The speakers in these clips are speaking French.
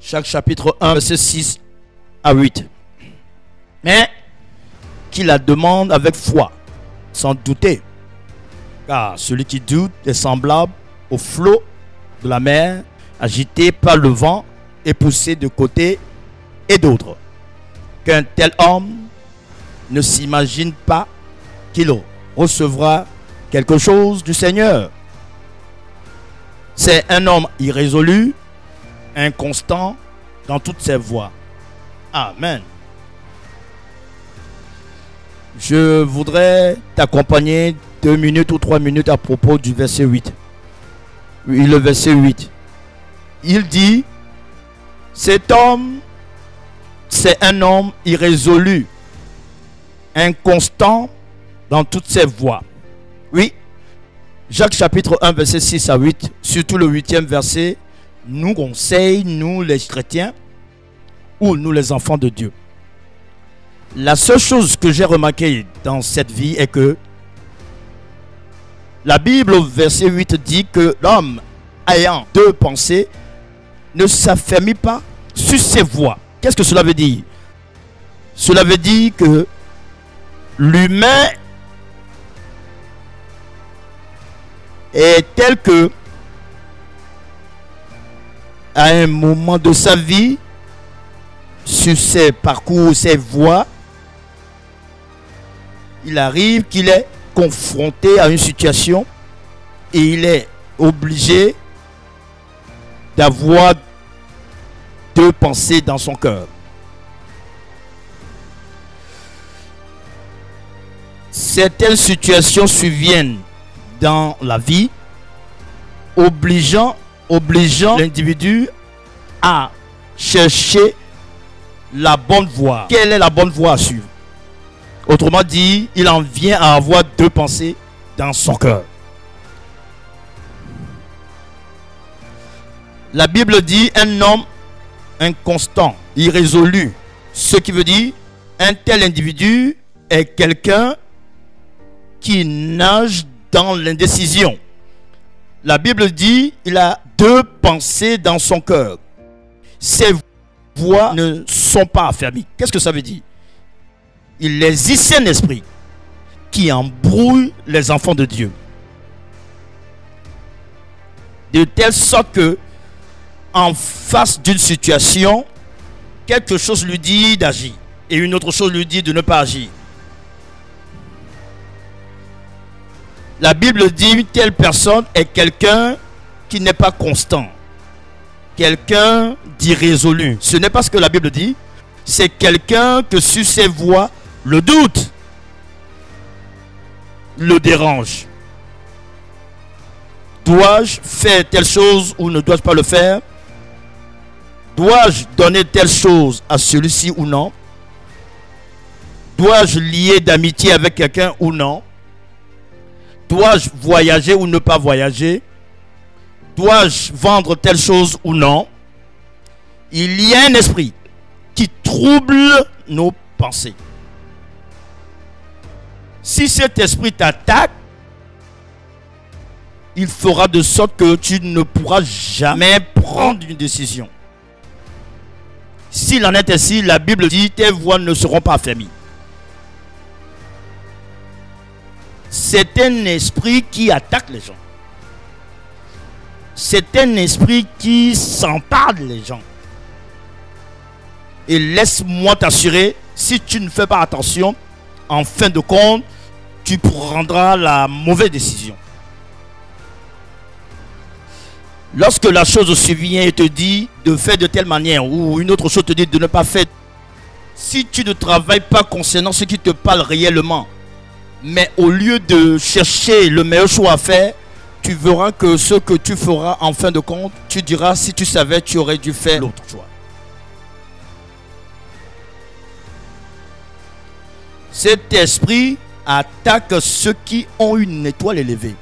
Jacques chapitre 1, verset 6 à 8. Mais qui la demande avec foi, sans douter. Car celui qui doute est semblable au flot de la mer, agité par le vent et poussé de côté et d'autre. Qu'un tel homme ne s'imagine pas qu'il recevra quelque chose du Seigneur. C'est un homme irrésolu, inconstant dans toutes ses voies. Amen. Je voudrais t'accompagner 2 minutes ou 3 minutes à propos du verset 8. Oui, le verset 8. Il dit, cet homme, c'est un homme irrésolu, inconstant dans toutes ses voies. Oui, Jacques chapitre 1, verset 6 à 8, surtout le 8e verset, nous conseille, nous les chrétiens, ou nous les enfants de Dieu. La seule chose que j'ai remarqué dans cette vie est que la Bible au verset 8 dit que l'homme ayant 2 pensées ne s'affermit pas sur ses voies. Qu'est-ce que cela veut dire? Cela veut dire que l'humain est tel que à un moment de sa vie, sur ses parcours, ses voies, il arrive qu'il est confronté à une situation et il est obligé d'avoir 2 pensées dans son cœur. Certaines situations surviennent dans la vie, obligeant l'individu à chercher la bonne voie. Quelle est la bonne voie à suivre? Autrement dit, il en vient à avoir 2 pensées dans son cœur. La Bible dit un homme inconstant, irrésolu. Ce qui veut dire un tel individu est quelqu'un qui nage dans l'indécision. La Bible dit il a 2 pensées dans son cœur. Ses voies ne sont pas affermies. Qu'est-ce que ça veut dire? Il existe un esprit qui embrouille les enfants de Dieu. De telle sorte que, en face d'une situation, quelque chose lui dit d'agir et une autre chose lui dit de ne pas agir. La Bible dit une telle personne est quelqu'un qui n'est pas constant, quelqu'un d'irrésolu. Ce n'est pas ce que la Bible dit, c'est quelqu'un que sur ses voies, le doute le dérange. Dois-je faire telle chose ou ne dois-je pas le faire? Dois-je donner telle chose à celui-ci ou non? Dois-je lier d'amitié avec quelqu'un ou non? Dois-je voyager ou ne pas voyager? Dois-je vendre telle chose ou non? Il y a un esprit qui trouble nos pensées. Si cet esprit t'attaque, il fera de sorte que tu ne pourras jamais prendre une décision. S'il en est ainsi, la Bible dit tes voies ne seront pas affermies. C'est un esprit qui attaque les gens. C'est un esprit qui s'empare des gens. Et laisse-moi t'assurer, si tu ne fais pas attention, en fin de compte, tu prendras la mauvaise décision. Lorsque la chose survient et te dit de faire de telle manière, ou une autre chose te dit de ne pas faire, si tu ne travailles pas concernant ce qui te parle réellement, mais au lieu de chercher le meilleur choix à faire, tu verras que ce que tu feras en fin de compte, tu diras si tu savais, tu aurais dû faire l'autre choix. Cet esprit attaque ceux qui ont une étoile élevée.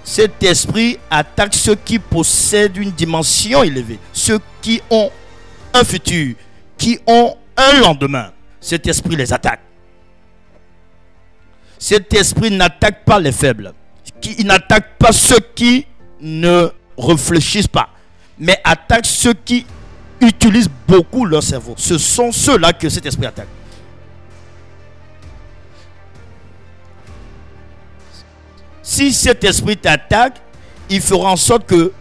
Cet esprit attaque ceux qui possèdent une dimension élevée, ceux qui ont un futur, qui ont un lendemain. Cet esprit les attaque. Cet esprit n'attaque pas les faibles. Il n'attaque pas ceux qui ne réfléchissent pas. mais attaque ceux qui utilisent beaucoup leur cerveau. Ce sont ceux-là que cet esprit attaque. Si cet esprit t'attaque, il fera en sorte que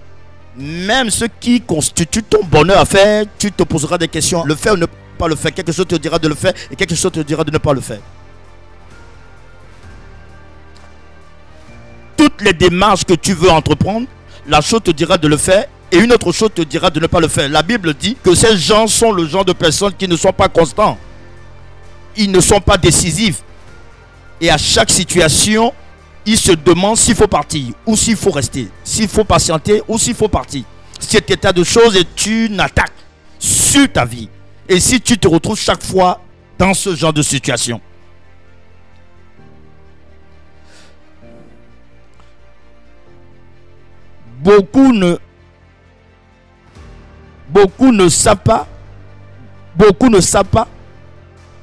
même ce qui constitue ton bonheur à faire, tu te poseras des questions. Le faire ou ne pas le faire. Quelque chose te dira de le faire et quelque chose te dira de ne pas le faire. Toutes les démarches que tu veux entreprendre, la chose te dira de le faire et une autre chose te dira de ne pas le faire. La Bible dit que ces gens sont le genre de personnes qui ne sont pas constants. Ils ne sont pas décisifs. Et à chaque situation, ils se demandent s'il faut partir ou s'il faut rester. S'il faut patienter ou s'il faut partir. Cet état de choses est une attaque sur ta vie. Et si tu te retrouves chaque fois dans ce genre de situation. Beaucoup ne savent pas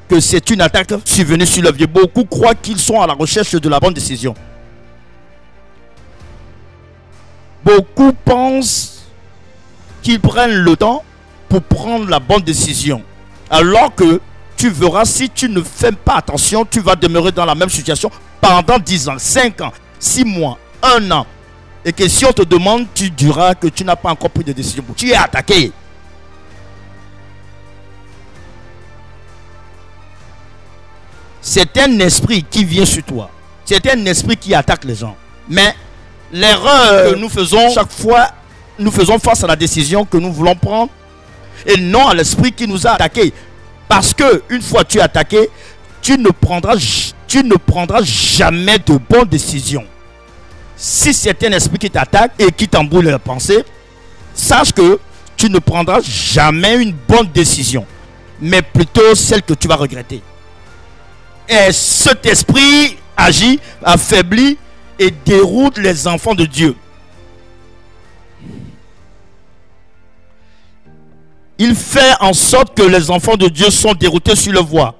que c'est une attaque survenue sur leur vie. Beaucoup croient qu'ils sont à la recherche de la bonne décision. Beaucoup pensent qu'ils prennent le temps pour prendre la bonne décision. Alors que tu verras, si tu ne fais pas attention, tu vas demeurer dans la même situation pendant 10 ans, 5 ans, 6 mois, 1 an. Et que si on te demande, tu diras que tu n'as pas encore pris de décision. Tu es attaqué. C'est un esprit qui vient sur toi. C'est un esprit qui attaque les gens. Mais l'erreur que nous faisons chaque fois, nous faisons face à la décision que nous voulons prendre et non à l'esprit qui nous a attaqués. Parce que une fois tu es attaqué, tu ne prendras jamais de bonnes décisions. Si c'est un esprit qui t'attaque et qui t'embrouille la pensée, sache que tu ne prendras jamais une bonne décision, mais plutôt celle que tu vas regretter. Et cet esprit agit, affaiblit et déroute les enfants de Dieu. Il fait en sorte que les enfants de Dieu sont déroutés sur leur voie.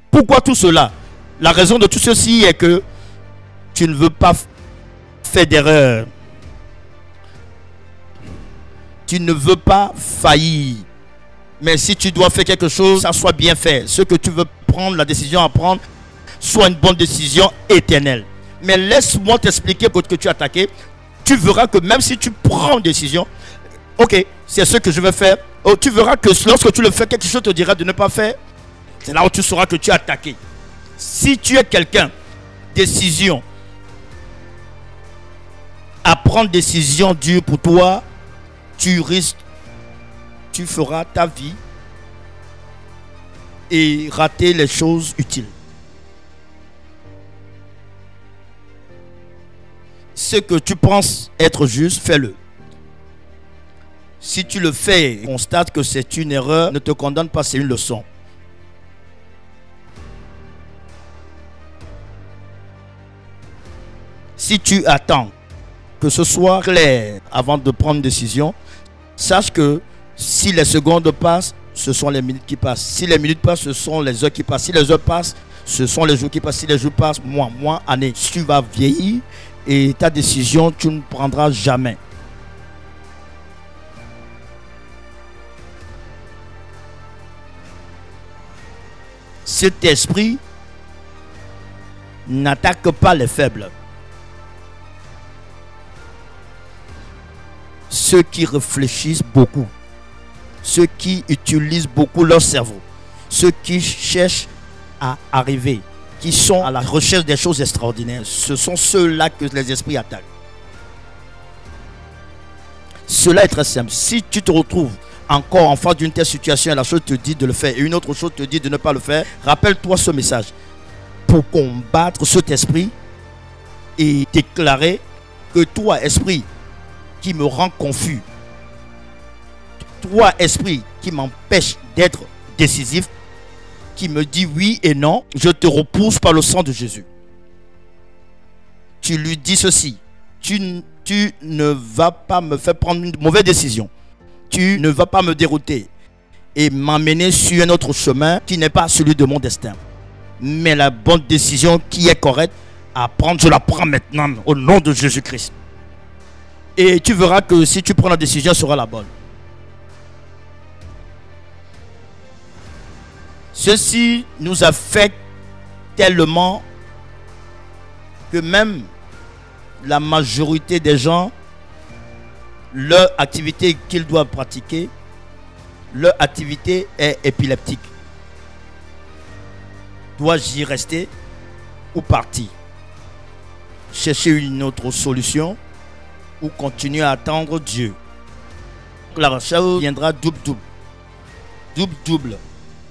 Pourquoi tout cela? La raison de tout ceci est que tu ne veux pas faire d'erreur. Tu ne veux pas faillir. Mais si tu dois faire quelque chose, ça soit bien fait. Ce que tu veux prendre, la décision à prendre, soit une bonne décision éternelle. Mais laisse-moi t'expliquer que tu es attaqué. Tu verras que même si tu prends une décision, ok, c'est ce que je vais faire. Oh, tu verras que lorsque tu le fais, quelque chose te dira de ne pas faire. C'est là où tu sauras que tu es attaqué. Si tu es quelqu'un, décision, à prendre décision dure pour toi, tu risques, tu feras ta vie et rater les choses utiles. Ce que tu penses être juste, fais-le. Si tu le fais et constate que c'est une erreur, ne te condamne pas, c'est une leçon. Si tu attends que ce soit clair avant de prendre une décision, sache que si les secondes passent, ce sont les minutes qui passent. Si les minutes passent, ce sont les heures qui passent. Si les heures passent, ce sont les jours qui passent. Si les jours passent, mois, années. Tu vas vieillir et ta décision, tu ne prendras jamais. Cet esprit n'attaque pas les faibles. Ceux qui réfléchissent beaucoup, ceux qui utilisent beaucoup leur cerveau, ceux qui cherchent à arriver, qui sont à la recherche des choses extraordinaires, ce sont ceux-là que les esprits attaquent. Cela est très simple. Si tu te retrouves encore en face d'une telle situation et la chose te dit de le faire et une autre chose te dit de ne pas le faire, rappelle-toi ce message. Pour combattre cet esprit et déclarer que toi, esprit qui me rend confus, toi, esprit qui m'empêche d'être décisif, qui me dit oui et non, je te repousse par le sang de Jésus. Tu lui dis ceci: tu ne vas pas me faire prendre une mauvaise décision. Tu ne vas pas me dérouter et m'amener sur un autre chemin qui n'est pas celui de mon destin. Mais la bonne décision qui est correcte à prendre, je la prends maintenant au nom de Jésus-Christ. Et tu verras que si tu prends la décision, elle sera la bonne. Ceci nous affecte tellement que même la majorité des gens, leur activité qu'ils doivent pratiquer, leur activité est épileptique. Dois-je y rester ou partir? Chercher une autre solution ou continuer à attendre Dieu? La recherche viendra double. Double.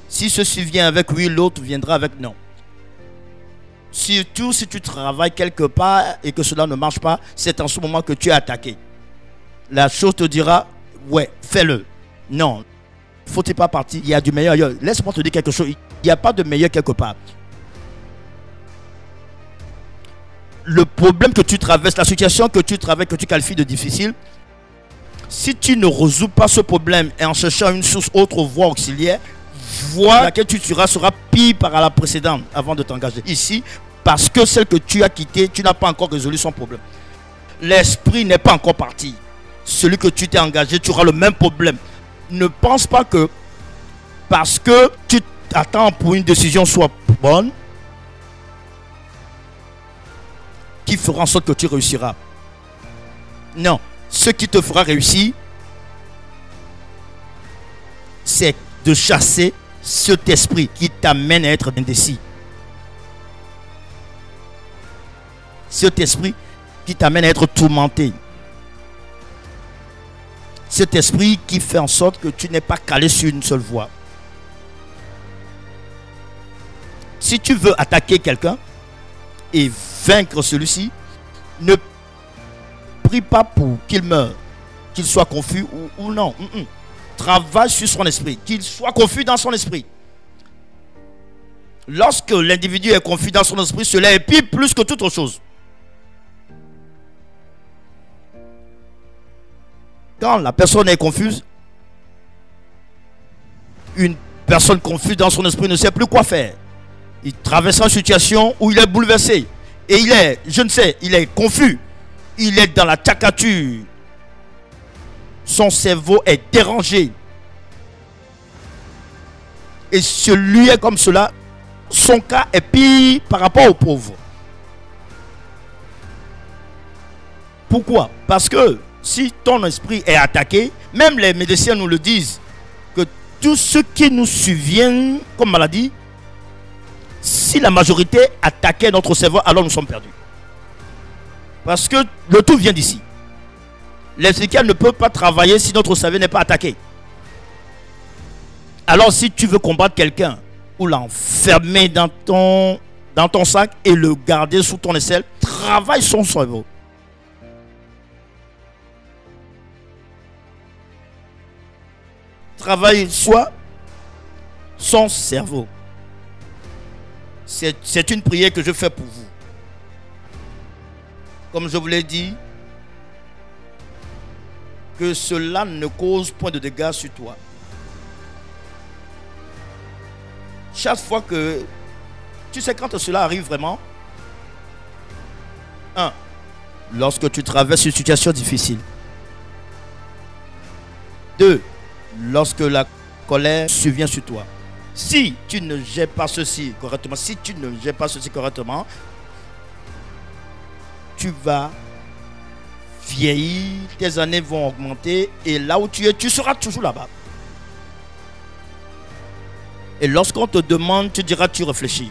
Si ceci vient avec oui, l'autre viendra avec non. Surtout si tu travailles quelque part et que cela ne marche pas, c'est en ce moment que tu es attaqué. La chose te dira, ouais, fais-le. Non, faut-il pas partir? Il y a du meilleur ailleurs. Laisse-moi te dire quelque chose. Il n'y a pas de meilleur quelque part. Le problème que tu traverses, la situation que tu traverses, que tu qualifies de difficile, si tu ne résous pas ce problème et en cherchant une source autre voie auxiliaire, voie laquelle tu tueras sera pire par la précédente avant de t'engager. Ici, parce que celle que tu as quittée, tu n'as pas encore résolu son problème. L'esprit n'est pas encore parti. Celui que tu t'es engagé, tu auras le même problème. Ne pense pas que parce que tu t'attends pour une décision soit bonne, qui fera en sorte que tu réussiras. Non, ce qui te fera réussir, c'est de chasser cet esprit qui t'amène à être indécis. Cet esprit qui t'amène à être tourmenté. Cet esprit qui fait en sorte que tu n'es pas calé sur une seule voie. Si tu veux attaquer quelqu'un et vaincre celui-ci, ne prie pas pour qu'il meure, qu'il soit confus ou non. Travaille sur son esprit, qu'il soit confus dans son esprit. Lorsque l'individu est confus dans son esprit, cela est pire plus que toute autre chose. Quand la personne est confuse, une personne confuse dans son esprit ne sait plus quoi faire. Il traverse une situation où il est bouleversé. Et il est, il est confus. Il est dans la tchacature. Son cerveau est dérangé. Et celui est comme cela. Son cas est pire par rapport aux pauvres. Pourquoi? Parce que si ton esprit est attaqué, même les médecins nous le disent, que tout ce qui nous survient comme maladie, si la majorité attaquait notre cerveau, alors nous sommes perdus. Parce que le tout vient d'ici. Les psychiatres ne peuvent pas travailler si notre cerveau n'est pas attaqué. Alors si tu veux combattre quelqu'un ou l'enfermer dans ton sac et le garder sous ton aisselle, travaille son cerveau. Travaille soit son cerveau. C'est une prière que je fais pour vous. Comme je vous l'ai dit, que cela ne cause point de dégâts sur toi. Chaque fois que, tu sais quand cela arrive vraiment, 1. Lorsque tu traverses une situation difficile. 2. Lorsque la colère survient sur toi. Si tu ne gères pas ceci correctement, tu vas vieillir, tes années vont augmenter et là où tu es, tu seras toujours là-bas. Et lorsqu'on te demande, tu diras, tu réfléchis.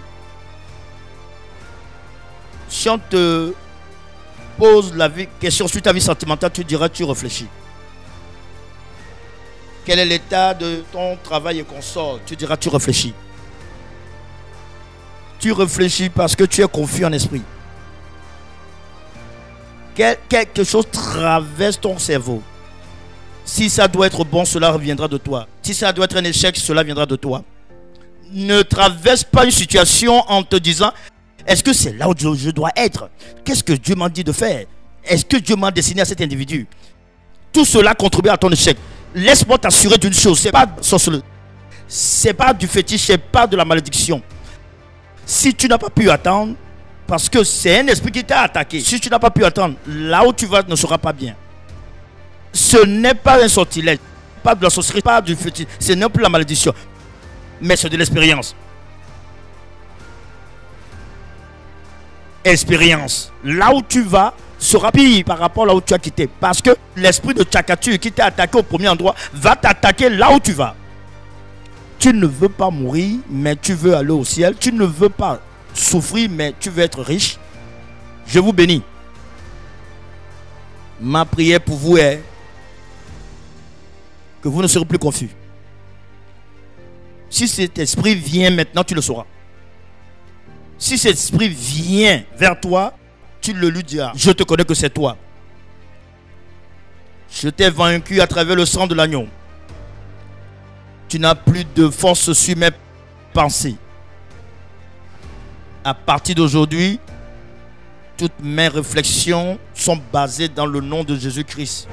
Si on te pose la question sur ta vie sentimentale, tu diras, tu réfléchis. Quel est l'état de ton travail et consort? Tu diras, tu réfléchis. Tu réfléchis parce que tu es confus en esprit. Quelque chose traverse ton cerveau. Si ça doit être bon, cela reviendra de toi. Si ça doit être un échec, cela viendra de toi. Ne traverse pas une situation en te disant, est-ce que c'est là où je dois être? Qu'est-ce que Dieu m'a dit de faire? Est-ce que Dieu m'a destiné à cet individu? Tout cela contribue à ton échec. Laisse-moi t'assurer d'une chose, c'est pas du fétiche, c'est pas de la malédiction. Si tu n'as pas pu attendre, parce que c'est un esprit qui t'a attaqué, si tu n'as pas pu attendre, là où tu vas ne sera pas bien. Ce n'est pas un sortilège, pas de la sorcellerie, pas du fétiche. Ce n'est plus la malédiction, mais c'est de l'expérience. Expérience. Là où tu vas sera pire par rapport à là où tu as quitté. Parce que l'esprit de Tchakatu qui t'a attaqué au premier endroit va t'attaquer là où tu vas. Tu ne veux pas mourir, mais tu veux aller au ciel. Tu ne veux pas souffrir, mais tu veux être riche. Je vous bénis. Ma prière pour vous est que vous ne serez plus confus. Si cet esprit vient maintenant, tu le sauras. Si cet esprit vient vers toi, tu le lui diras. Je te connais que c'est toi. Je t'ai vaincu à travers le sang de l'agneau. Tu n'as plus de force sur mes pensées. À partir d'aujourd'hui, toutes mes réflexions sont basées dans le nom de Jésus-Christ.